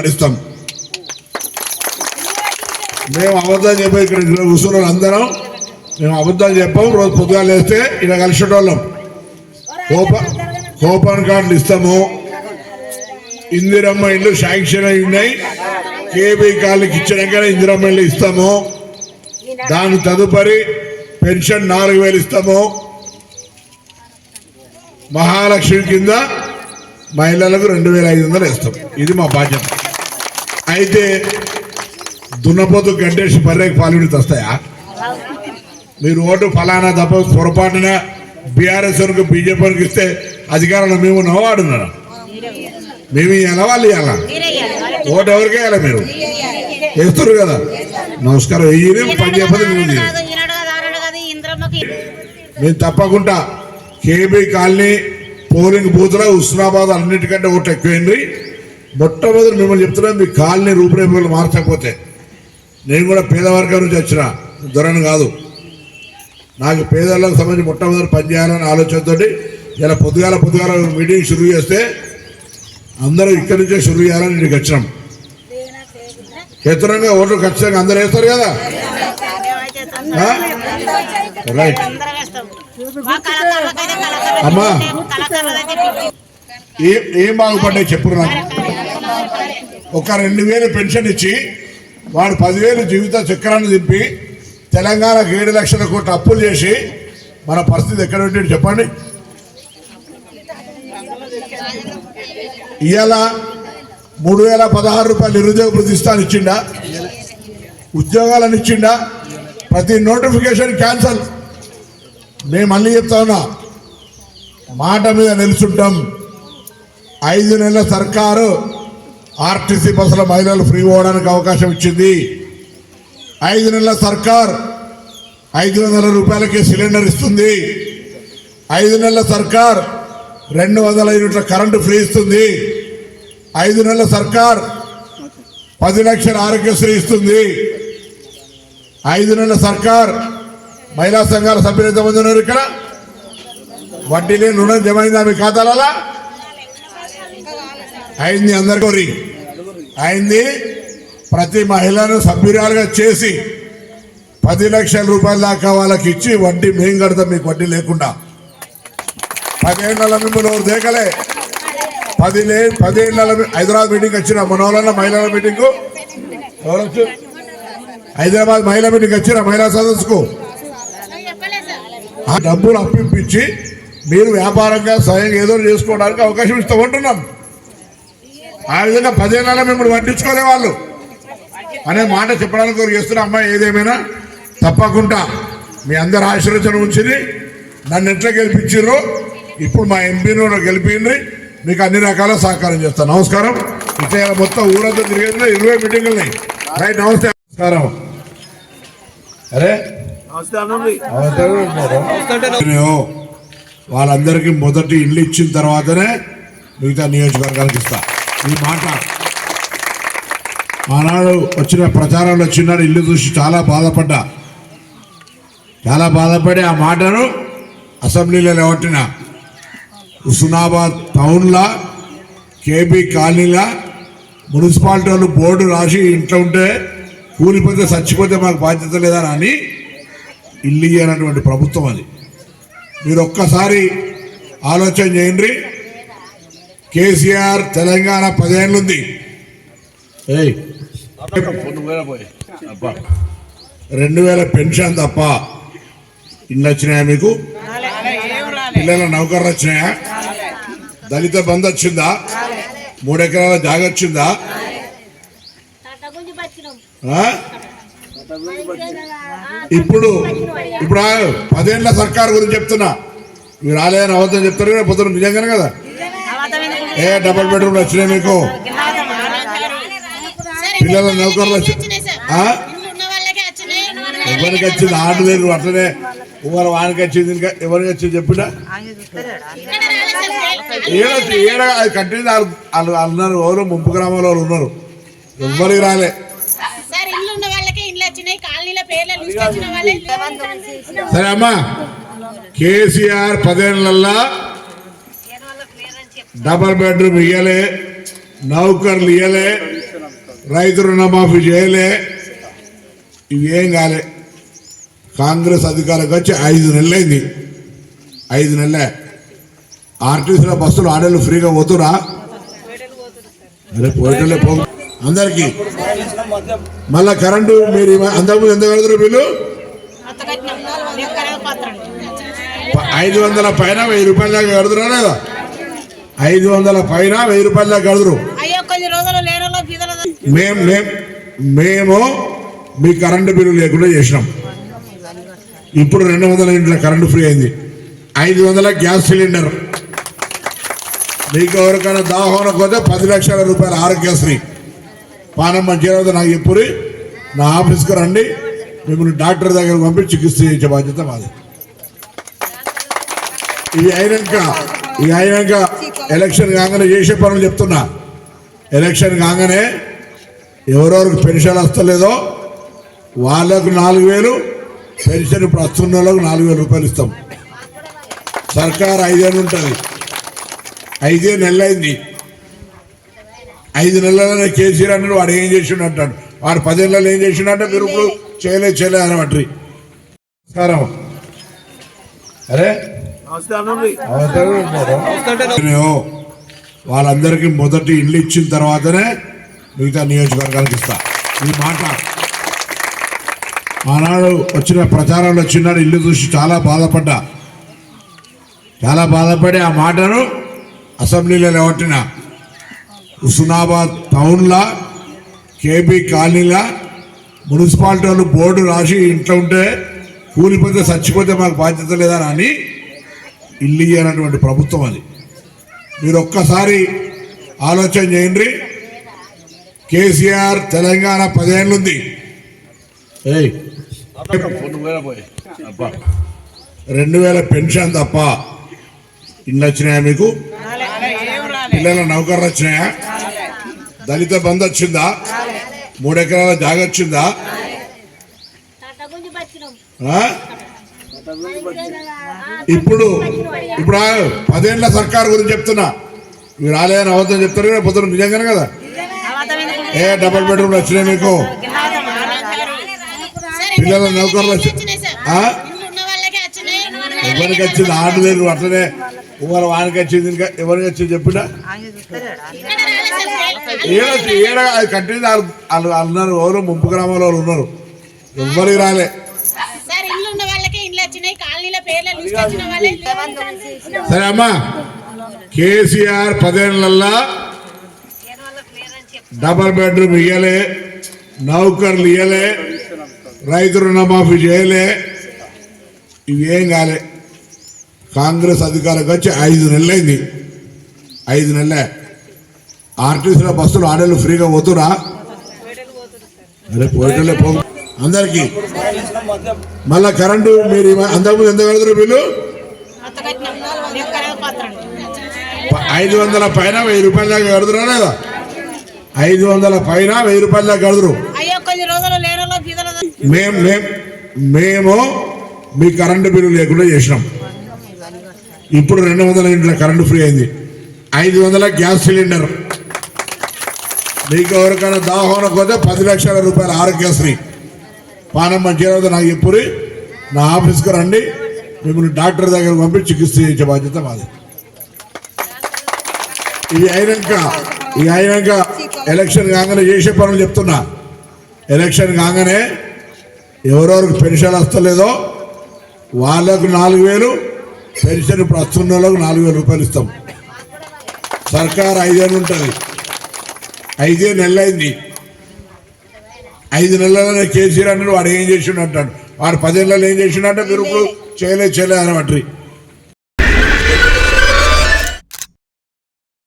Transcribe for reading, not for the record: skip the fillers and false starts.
ఇస్తాం. మేము అబద్ధాలు చెప్పాం. ఇక్కడ కూర్చున్న అందరం మేము అబద్ధాలు చెప్పాం. రోజు పొద్దుగాలు వేస్తే ఇలా కలిసేటోళ్ళం. కూపన్ కార్డులు ఇస్తాము. ఇందిరమ్మ ఇల్లు శాంక్షన్ అయినాయి. కేబీ కాలనీకి ఇచ్చినాక ఇందిరమ్మ ఇల్లు ఇస్తాము. దాని తదుపరి పెన్షన్ 4000 ఇస్తాము. మహాలక్ష్మి కింద మహిళలకు 2500 ఇస్తాం. ఇది మా బాధ్యత. అయితే దున్నపోతు గడ్డేసి బర్రెకి పాల్గొని వస్తాయా? మీరు ఓటు ఫలానా తప్ప పొరపాటున బీఆర్ఎస్ వరకు బీజేపీకి ఇస్తే అధికారంలో మేము నవ్వాడున్నారా? మేము ఇవ్వాలా వాళ్ళు ఇవ్వాలా? ఓటు ఎవరికి వేయాలి? మీరు వేస్తారు కదా. నమస్కారం. వెయ్యి పని చెప్పదు. మేము తప్పకుండా కేబీ కాలనీ పోలింగ్ బూత్లో హుస్నాబాద్ అన్నిటికంటే ఓటు ఎక్కువైంది. మొట్టమొదటి మిమ్మల్ని చెప్తున్నాం, మీ కాలనీ రూపురేఖలు మార్చకపోతే. నేను కూడా పేదవర్గం నుంచి వచ్చిన దొరను కాదు. నాకు పేదలకు సంబంధించి మొట్టమొదటి పనిచేయాలని ఆలోచనతో ఇలా పొద్దుగాల మీటింగ్ షురూ చేస్తే అందరూ ఇక్కడి నుంచే షురూ చేయాలని ఇక్కడికి వచ్చినాం. ఖచ్చితంగా ఓట్లు ఖచ్చితంగా అందరూ వేస్తారు కదా. రైట్ అమ్మా, ఏం బాగుపడ్డాయి చెప్పురు నాకు. ఒక 2000 పెన్షన్ ఇచ్చి వాడు 10,000 జీవిత చక్రాన్ని దింపి తెలంగాణకు 7 లక్షల కోట్ల అప్పులు చేసి మన పరిస్థితి ఎక్కడ పెట్టాడు చెప్పండి. ఇవాళ 3016 రూపాయలు నిరుద్యోగ ప్రతిష్టాన్ని ఇచ్చిండా? ఉద్యోగాలను ఇచ్చిండా? ప్రతి నోటిఫికేషన్ క్యాన్సల్. మేము మళ్ళీ చెప్తా ఉన్నా, మాట మీద నిలుచుంటాం. 5 నెలల సర్కారు ఆర్టీసీ బస్సుల మహిళలు ఫ్రీ పోవడానికి అవకాశం ఇచ్చింది. 5 నెలల సర్కార్ 500 రూపాయలకి సిలిండర్ ఇస్తుంది. 5 నెలల సర్కార్ 200 యూనిట్ల కరెంటు ఫ్రీ ఇస్తుంది. 5 నెలల సర్కార్ 10 లక్షల ఆరోగ్యశ్రీ ఇస్తుంది. 5 నెలల సర్కార్ మహిళా సంఘాల సభ్యులు ఎంతమంది ఉన్నారు ఇక్కడ? వడ్డీ లేని రుణం జమ అయిందా మీ ఖాతాలలో? అయింది. అందరికీ అయింది. ప్రతి మహిళను సభ్యురాలుగా చేసి 10 లక్షల రూపాయల దాకా వాళ్ళకి ఇచ్చి వడ్డీ మేము కడతాం, మీకు వడ్డీ లేకుండా. 10 ఏళ్ళ మిమ్మల్ని ఎవరు దేకలే. 10 ఏళ్ళ హైదరాబాద్ మీటింగ్ వచ్చిన మనోళ్ళ మహిళల మీటింగ్ ఎవరొచ్చు? హైదరాబాద్ మహిళా మీటింగ్ వచ్చిన మహిళా సదస్సుకు ఆ డబ్బులు అప్పించి మీరు వ్యాపారంగా స్వయంగా ఏదో చేసుకోవడానికి అవకాశం ఇస్తామంటున్నాం. ఆ విధంగా 10 ఏళ్ళ మిమ్మల్ని పట్టించుకోలే వాళ్ళు అనే మాట చెప్పడానికి కోరు చేస్తున్నా. అమ్మాయి ఏదేమైనా తప్పకుండా మీ అందరు ఆశీర్వచనం ఉంచింది. నన్ను ఎట్లా గెలిపించారో ఇప్పుడు మా ఎంపీని గెలిపింది. మీకు అన్ని రకాల సహకారం చేస్తాను. నమస్కారం. ఇట్లా మొత్తం ఊరంతా తిరిగేది 20 మీటింగులు. రైట్. నమస్తే. నమస్కారం. అరే వాళ్ళందరికీ మొదటి ఇల్లు ఇచ్చిన తర్వాతనే మిగతా నియోజకవర్గానికి ఇస్తా. ఈ మాట ఆనాడు వచ్చిన ప్రచారంలో వచ్చినాడు ఇల్లు చూసి చాలా బాధపడి ఆ మాటను అసెంబ్లీలో లేవట్టిన. హుస్నాబాద్ టౌన్లో కేబీ కాలనీలో మున్సిపాలిటీ వాళ్ళు బోర్డు రాసి ఇంట్లో ఉంటే కూలిపోతే చచ్చిపోతే మాకు బాధ్యత లేదని అని ఇల్లు ఇయ్యనటువంటి ప్రభుత్వం అది. మీరు ఒక్కసారి ఆలోచన చేయండి. కేసీఆర్ తెలంగాణ 10 ఏళ్ళు ఉంది. 2000 పెన్షన్ తప్ప ఇల్లు వచ్చినాయా మీకు? పిల్లల నౌకర్లు వచ్చినాయా? దళిత బంధు వచ్చిందా? 3 ఎకరాల జాగ వచ్చిందా? ఇప్పుడు 10 ఏళ్ల సర్కార్ గురించి చెప్తున్నా. మీరు రాలేదని అవద్దం చెప్తారు కదా. పొద్దున నిజంగానే కదా. డబుల్ బెడ్రూమ్లు వచ్చినాయి మీకు? పిల్లల నౌకర్లు ఎవరికి వచ్చింది? ఆడలేరు అట్లనే ఎవరు వానికి వచ్చింది ఎవరికి వచ్చింది చెప్పినా అది కట్టింది వాళ్ళు అన్నారు. ఎవరు ముంపు గ్రామాల వాళ్ళు ఉన్నారు, ఎవ్వరికి రాలే. సరే అమ్మా, కేసీఆర్ 10 ఏళ్లల్లా డబల్ బెడ్రూమ్ ఇయ్యలే, నౌకర్లు ఇయ్యలే, రైతు రుణమాఫీ చేయలే, ఇవేం కాలే. కాంగ్రెస్ అధికారంకి వచ్చి 5 నెలలైంది. 5 నెలలే. ఆర్టీసీలో బస్సులు ఆడలు ఫ్రీగా పోతురా? అరే పోయేటోళ్ళే పో అందరికి. మళ్ళా కరెంటు మీరు అంతకుముందు ఎంత కడుతున్నారు బిల్లు? 500 పైన 1000 రూపాయల దాకా కడుతురా లేదా? 500 పైన 1000 రూపాయల దాకా కడుతురు. మేము మీ కరెంటు బిల్లు లేకుండా చేసినాం. ఇప్పుడు 200 యూనిట్ల కరెంటు ఫ్రీ అయింది. 500 గ్యాస్ సిలిండర్. మీకు ఎవరికైనా దాహోన పోతే 10 లక్షల రూపాయల ఆరోగ్యశ్రీ. పానం మంచిగా నాకు ఎప్పుడు నా ఆఫీస్కి రండి, మిమ్మల్ని డాక్టర్ దగ్గర పంపి చికిత్స చేయించే బాధ్యత మాది. ఇది అయినాక ఎలక్షన్ కాగానే చేసే పనులు చెప్తున్నా. ఎలక్షన్ కాగానే ఎవరెవరికి పెన్షన్ వస్తలేదో వాళ్ళకు 4000, పెన్షన్ ఇప్పుడు వస్తున్న వాళ్ళకు 4000 రూపాయలు ఇస్తాం. సర్కారు 5 ఏళ్ళు ఉంటుంది. 5 నెలలైంది. 5 నెలలనే కేసీఆర్ అన్నాడు వాడు ఏం చేసిండు అంటాడు. వాడు 10 ఏళ్ళలో ఏం చేసిండంటే మీరు ఇప్పుడు చేయలే అనబట్టి. నమస్కారం. అరే వాళ్ళందరికీ మొదటి ఇల్లు ఇచ్చిన తర్వాతనే మిగతా నియోజకవర్గానికి ఇస్తా. ఈ మాట ఆనాడు వచ్చిన ప్రచారంలో వచ్చినాడు ఇల్లు చూసి చాలా బాధపడి ఆ మాటను అసెంబ్లీలో లేవట్టిన. హుస్నాబాద్ టౌన్లా కేబీ కాలనీలా మున్సిపాలిటీ వాళ్ళు బోర్డు రాసి ఇంట్లో ఉంటే కూలిపోతే చచ్చిపోతే మాకు బాధ్యత లేదా అని ఇల్లు ఇయ్యనటువంటి ప్రభుత్వం అది. మీరు ఒక్కసారి ఆలోచన చేయండి. కేసీఆర్ తెలంగాణ 10 ఏళ్ళు ఉంది. 2000 పెన్షన్ తప్ప ఇల్లు వచ్చినాయా మీకు? పిల్లల నౌకర్లు వచ్చినాయా? దళిత బంధు వచ్చిందా? 3 ఎకరాల జాగ వచ్చిందా? ఇప్పుడు 10 ఏళ్ల సర్కారు గురించి చెప్తున్నా. మీరు రాలేదని అవద్దం చెప్తారు కదా, పొద్దున నిజంగానే కదా. డబుల్ బెడ్రూమ్లు వచ్చినాయి మీకు? పిల్లల నౌకర్లు ఎవరికి వచ్చింది? ఆడలేరు అట్లనే ఎవరు వానికి వచ్చింది, ఇంకా ఎవరికి వచ్చింది చెప్పినా అది కట్టింది వాళ్ళు అన్నారు. ఎవరు ముంపు గ్రామంలో వాళ్ళు ఉన్నారు, ఎవరికి రాలే. సరే అమ్మా, కేసీఆర్ 10 ఏళ్లల్లా డబల్ బెడ్రూమ్ ఇయ్యలే, నౌకర్లు ఇయ్యలే, రైతు రుణమాఫీ చేయలే, ఇవేం కాలే. కాంగ్రెస్ అధికారంకి వచ్చి 5 నెలలైంది. 5 నెలలే. ఆర్టీసీలో బస్సులు ఆడలు ఫ్రీగా పోతురా? అరే పోయేటోళ్ళే పో అందరికి. మళ్ళా కరెంటు మీరు అంతకుముందు ఎంత కడుతున్నారు బిల్లు? 500 పైన 1000 రూపాయల దాకా కడుతురా లేదా? 500 పైన 1000 రూపాయల దాకా కడుతురు. మేము మీ కరెంటు బిల్లు లేకుండా చేసినాం. ఇప్పుడు 200 యూనిట్ల కరెంటు ఫ్రీ అయింది. 500 గ్యాస్ సిలిండర్. మీకు ఎవరికైనా దాహోన పోతే 10 లక్షల రూపాయల ఆరోగ్యశ్రీ. పానం మంచిగా నాకు ఎప్పుడు నా ఆఫీస్కి రండి, మిమ్మల్ని డాక్టర్ దగ్గర పంపి చికిత్స చేయించే బాధ్యత మాది. ఇది అయినాక ఎలక్షన్ కాగానే చేసే పనులు చెప్తున్నా. ఎలక్షన్ కాగానే ఎవరెవరికి పెన్షన్ వస్తలేదో వాళ్ళకు 4000, పెన్షన్ ఇప్పుడు వస్తున్న వాళ్ళకు 4000 రూపాయలు ఇస్తాం. సర్కారు 5 ఏళ్ళు ఉంటుంది. 5 నెలలైంది. 5 నెలలనే కేసీఆర్ అన్నాడు వాడు ఏం చేసిండు అంటాడు. వాడు 10 ఏళ్ళలో ఏం చేసిండు అంటే మీరు ఇప్పుడు చేయలే అనబట్టి.